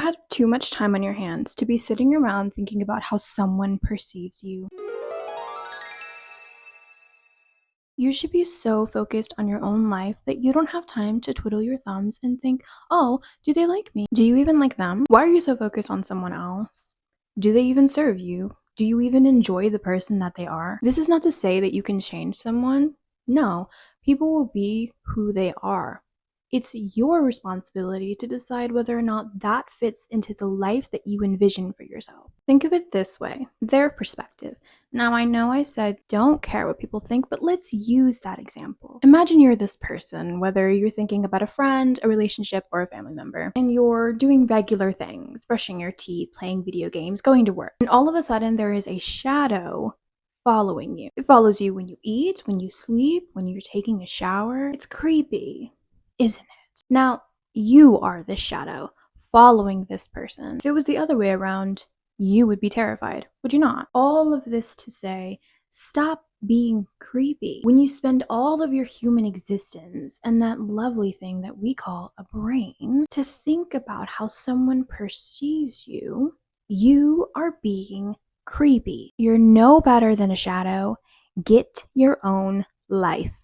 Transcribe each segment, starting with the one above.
had too much time on your hands to be sitting around thinking about how someone perceives you. You should be so focused on your own life that you don't have time to twiddle your thumbs and think, oh, do they like me? Do you even like them? Why are you so focused on someone else? Do they even serve you? Do you even enjoy the person that they are? This is not to say that you can change someone. No, people will be who they are. It's your responsibility to decide whether or not that fits into the life that you envision for yourself. Think of it this way, their perspective. Now, I know I said don't care what people think, but let's use that example. Imagine you're this person, whether you're thinking about a friend, a relationship, or a family member, and you're doing regular things, brushing your teeth, playing video games, going to work, and all of a sudden there is a shadow following you. It follows you when you eat, when you sleep, when you're taking a shower. It's creepy, isn't it? Now, you are the shadow following this person. If it was the other way around, you would be terrified, would you not? All of this to say, stop being creepy. When you spend all of your human existence and that lovely thing that we call a brain to think about how someone perceives you, you are being creepy. You're no better than a shadow. Get your own life.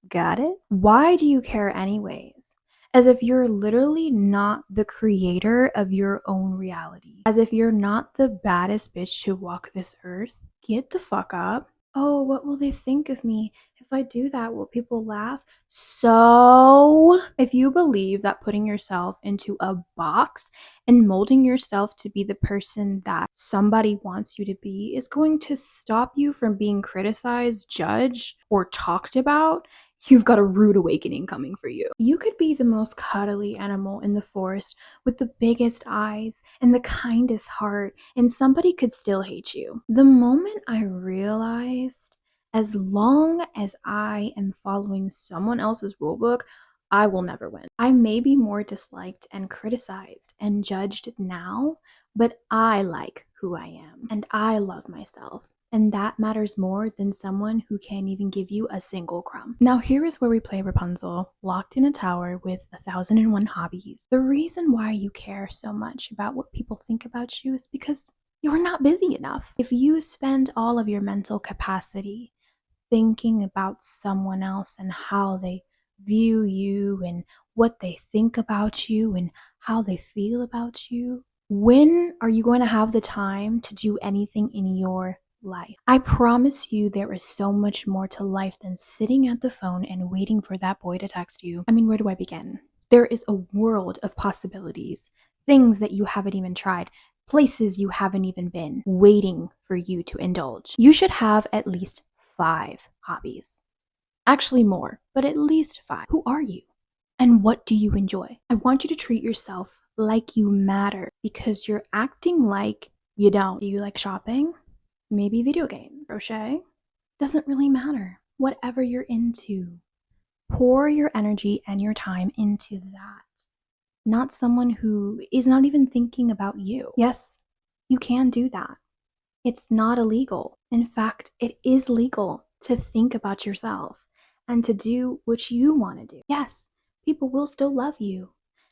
Got it? Why do you care anyways? As if you're literally not the creator of your own reality. As if you're not the baddest bitch to walk this earth. Get the fuck up. Oh, what will they think of me? If I do that, will people laugh? So, if you believe that putting yourself into a box and molding yourself to be the person that somebody wants you to be is going to stop you from being criticized, judged, or talked about, you've got a rude awakening coming for you. You could be the most cuddly animal in the forest with the biggest eyes and the kindest heart, and somebody could still hate you. The moment I realized, as long as I am following someone else's rulebook, I will never win. I may be more disliked and criticized and judged now, but I like who I am, and I love myself. And that matters more than someone who can't even give you a single crumb. Now here is where we play Rapunzel, locked in a tower with 1,001 hobbies. The reason why you care so much about what people think about you is because you're not busy enough. If you spend all of your mental capacity thinking about someone else and how they view you and what they think about you and how they feel about you, when are you going to have the time to do anything in your life? I promise you there is so much more to life than sitting at the phone and waiting for that boy to text you. I mean, where do I begin? There is a world of possibilities, things that you haven't even tried, places you haven't even been, waiting for you to indulge. You should have at least 5 hobbies. Actually more, but at least 5. Who are you? And what do you enjoy? I want you to treat yourself like you matter because you're acting like you don't. Do you like shopping? Maybe video games, crochet? Doesn't really matter. Whatever you're into, pour your energy and your time into that. Not someone who is not even thinking about you. Yes, you can do that. It's not illegal. In fact, it is legal to think about yourself and to do what you want to do. Yes, people will still love you.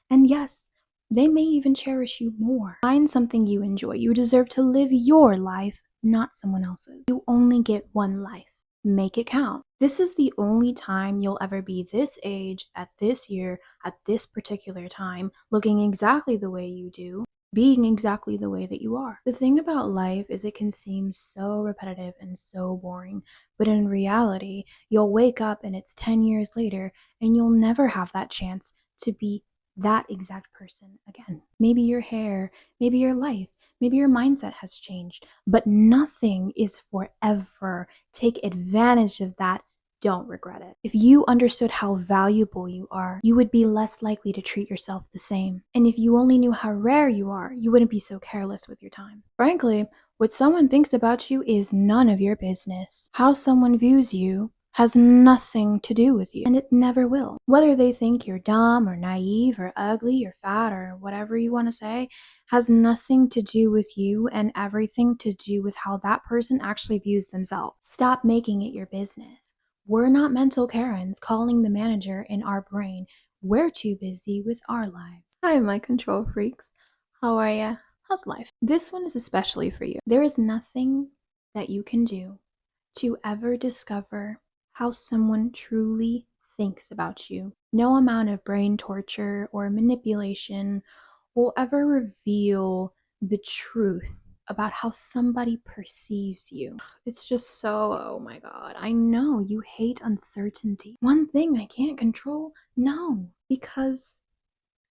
And yes, they may even cherish you more. Find something you enjoy. You deserve to live your life, not someone else's. You only get one life. Make it count. This is the only time you'll ever be this age, at this year, at this particular time, looking exactly the way you do, being exactly the way that you are. The thing about life is it can seem so repetitive and so boring, but in reality, you'll wake up and it's 10 years later and you'll never have that chance to be that exact person again. Maybe your hair, maybe your life, maybe your mindset has changed, but nothing is forever. Take advantage of that. Don't regret it. If you understood how valuable you are, you would be less likely to treat yourself the same. And if you only knew how rare you are, you wouldn't be so careless with your time. Frankly, what someone thinks about you is none of your business. How someone views you has nothing to do with you, and it never will. Whether they think you're dumb or naive or ugly or fat or whatever you want to say has nothing to do with you and everything to do with how that person actually views themselves. Stop making it your business. We're not mental Karens calling the manager in our brain. We're too busy with our lives. Hi, my control freaks. How are ya? How's life? This one is especially for you. There is nothing that you can do to ever discover how someone truly thinks about you. No amount of brain torture or manipulation will ever reveal the truth about how somebody perceives you. It's just so, oh my god, I know you hate uncertainty. One thing I can't control? No, because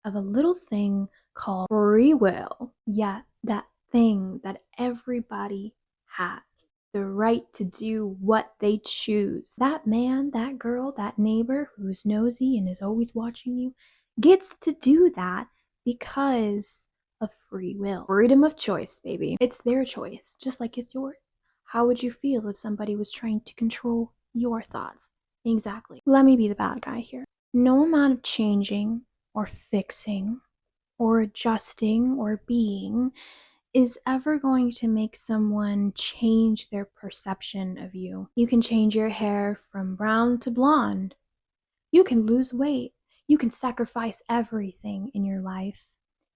of a little thing called free will. Yes, that thing that everybody has. The right to do what they choose. That man, that girl, that neighbor who's nosy and is always watching you gets to do that because of free will. Freedom of choice, baby. It's their choice, just like it's yours. How would you feel if somebody was trying to control your thoughts? Exactly. Let me be the bad guy here. No amount of changing or fixing or adjusting or being is ever going to make someone change their perception of you. You can change your hair from brown to blonde. You can lose weight. You can sacrifice everything in your life,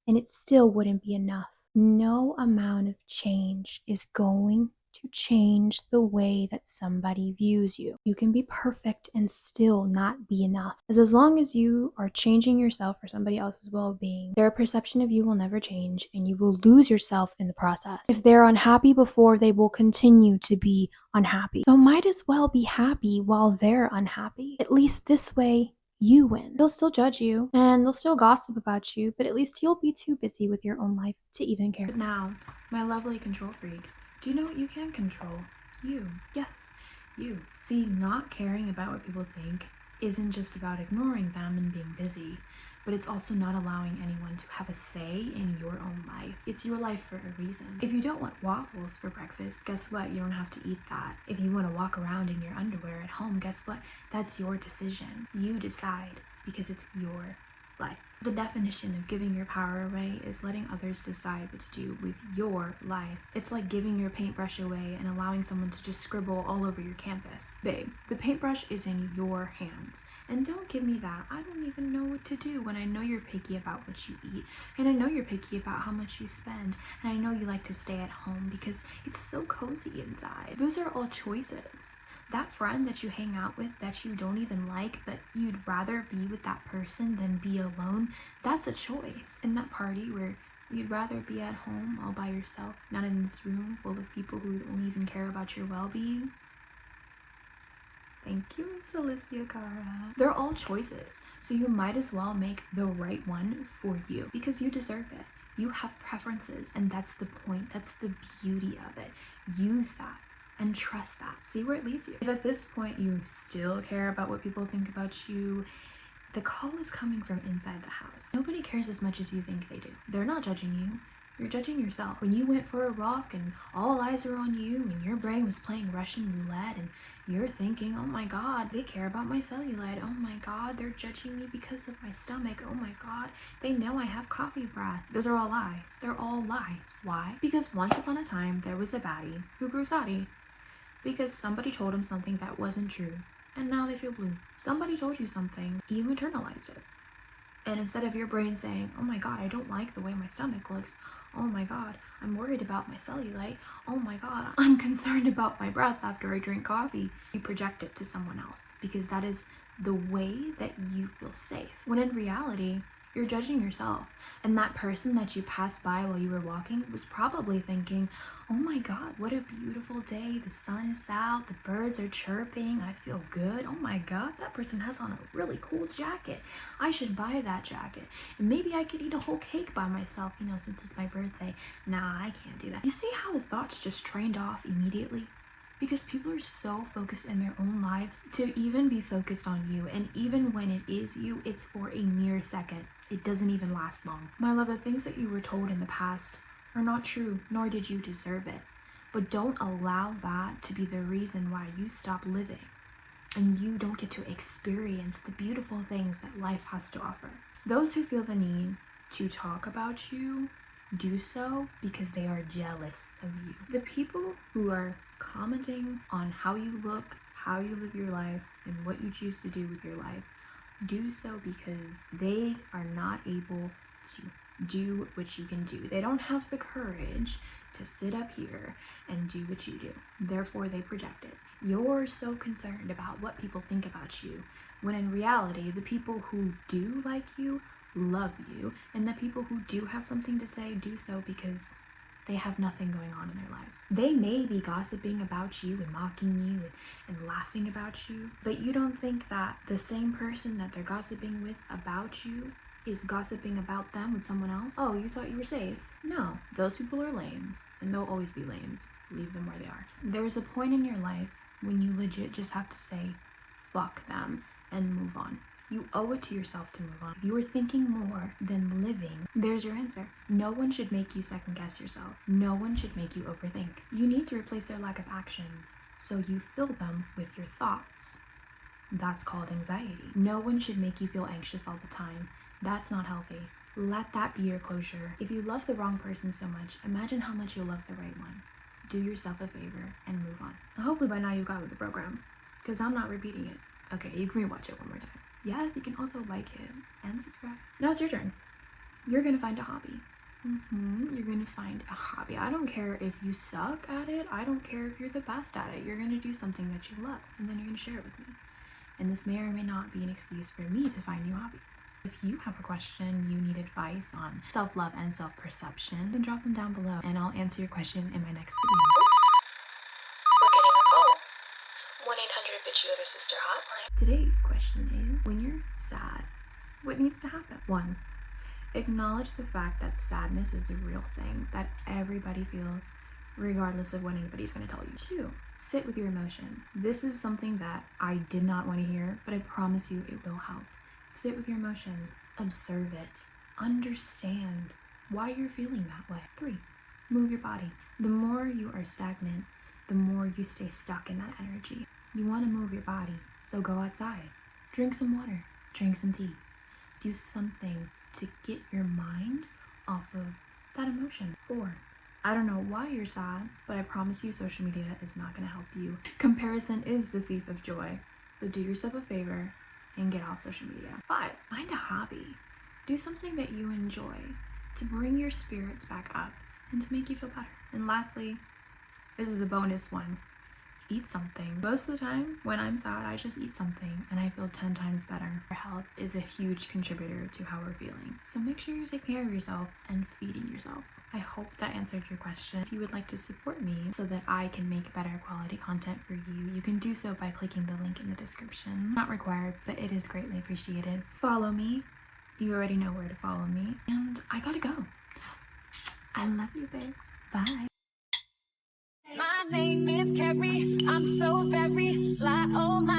and it still wouldn't be enough. No amount of change is going to change the way that somebody views you. You can be perfect and still not be enough. As long as you are changing yourself for somebody else's well-being, their perception of you will never change and you will lose yourself in the process. If they're unhappy before, they will continue to be unhappy. So might as well be happy while they're unhappy. At least this way, you win. They'll still judge you and they'll still gossip about you, but at least you'll be too busy with your own life to even care. But now, my lovely control freaks, do you know what you can control? You. Yes, you. See, not caring about what people think isn't just about ignoring them and being busy, but it's also not allowing anyone to have a say in your own life. It's your life for a reason. If you don't want waffles for breakfast, guess what? You don't have to eat that. If you want to walk around in your underwear at home, guess what? That's your decision. You decide because it's your life. The definition of giving your power away is letting others decide what to do with your life. It's like giving your paintbrush away and allowing someone to just scribble all over your campus. Babe, the paintbrush is in your hands. And don't give me that. I don't even know what to do when I know you're picky about what you eat. And I know you're picky about how much you spend. And I know you like to stay at home because it's so cozy inside. Those are all choices. That friend that you hang out with that you don't even like, but you'd rather be with that person than be alone, that's a choice. And that party where you'd rather be at home all by yourself, not in this room full of people who don't even care about your well-being. Thank you, Miss Alicia Cara. They're all choices, so you might as well make the right one for you because you deserve it. You have preferences, and that's the point. That's the beauty of it. Use that. And trust that. See where it leads you. If at this point you still care about what people think about you, the call is coming from inside the house. Nobody cares as much as you think they do. They're not judging you. You're judging yourself. When you went for a walk and all eyes are on you and your brain was playing Russian roulette and you're thinking, oh my god, they care about my cellulite. Oh my god, they're judging me because of my stomach. Oh my god, they know I have coffee breath. Those are all lies. They're all lies. Why? Because once upon a time there was a baddie who grew snotty because somebody told him something that wasn't true, and now they feel blue. Somebody told you something, you internalized it. And instead of your brain saying, oh my god, I don't like the way my stomach looks, oh my god, I'm worried about my cellulite, oh my god, I'm concerned about my breath after I drink coffee, you project it to someone else because that is the way that you feel safe. When in reality, you're judging yourself. And that person that you passed by while you were walking was probably thinking, oh my god, what a beautiful day. The sun is out, the birds are chirping, I feel good. Oh my god, that person has on a really cool jacket. I should buy that jacket. And maybe I could eat a whole cake by myself, since it's my birthday. Nah, I can't do that. You see how the thoughts just trained off immediately? Because people are so focused in their own lives to even be focused on you. And even when it is you, it's for a mere second. It doesn't even last long. My love, the things that you were told in the past are not true, nor did you deserve it. But don't allow that to be the reason why you stop living and you don't get to experience the beautiful things that life has to offer. Those who feel the need to talk about you do so because they are jealous of you. The people who are commenting on how you look, how you live your life, and what you choose to do with your life do so because they are not able to do what you can do. They don't have the courage to sit up here and do what you do. Therefore, they project it. You're so concerned about what people think about you, when in reality, the people who do like you love you, and the people who do have something to say do so because they have nothing going on in their lives. They may be gossiping about you and mocking you and laughing about you, but you don't think that the same person that they're gossiping with about you is gossiping about them with someone else? Oh, you thought you were safe? No, those people are lames, and they'll always be lames. Leave them where they are. There's a point in your life when you legit just have to say, fuck them, and move on. You owe it to yourself to move on. If you are thinking more than living, there's your answer. No one should make you second guess yourself. No one should make you overthink. You need to replace their lack of actions, so you fill them with your thoughts. That's called anxiety. No one should make you feel anxious all the time. That's not healthy. Let that be your closure. If you love the wrong person so much, imagine how much you'll love the right one. Do yourself a favor and move on. Hopefully by now you got with the program, because I'm not repeating it. Okay, you can rewatch it one more time. Yes, you can also like it and subscribe. Now it's your turn. You're gonna find a hobby. You're gonna find a hobby. I don't care if you suck at it. I don't care if you're the best at it. You're gonna do something that you love, and then you're gonna share it with me. And this may or may not be an excuse for me to find new hobbies. If you have a question, you need advice on self-love and self-perception, then drop them down below and I'll answer your question in my next video. We're getting a call. 1-800-TCHY-OLDER-SISTER-HOTLINE. Today's question is, when you're sad, what needs to happen? 1. Acknowledge the fact that sadness is a real thing that everybody feels, regardless of what anybody's going to tell you. 2. Sit with your emotion. This is something that I did not want to hear, but I promise you it will help. Sit with your emotions, observe it, understand why you're feeling that way. 3. Move your body. The more you are stagnant, the more you stay stuck in that energy. You want to move your body, so go outside. Drink some water, drink some tea. Do something to get your mind off of that emotion. 4. I don't know why you're sad, but I promise you social media is not going to help you. Comparison is the thief of joy, so do yourself a favor and get off social media. 5. Find a hobby. Do something that you enjoy to bring your spirits back up and to make you feel better. And lastly, this is a bonus one. Eat something. Most of the time when I'm sad, I just eat something and I feel 10 times better. Our health is a huge contributor to how we're feeling. So make sure you take care of yourself and feeding yourself. I hope that answered your question. If you would like to support me so that I can make better quality content for you, you can do so by clicking the link in the description. Not required, but it is greatly appreciated. Follow me. You already know where to follow me. And I gotta go. I love you, babes. Bye. My name is Carrie. I'm so very fly. Oh my.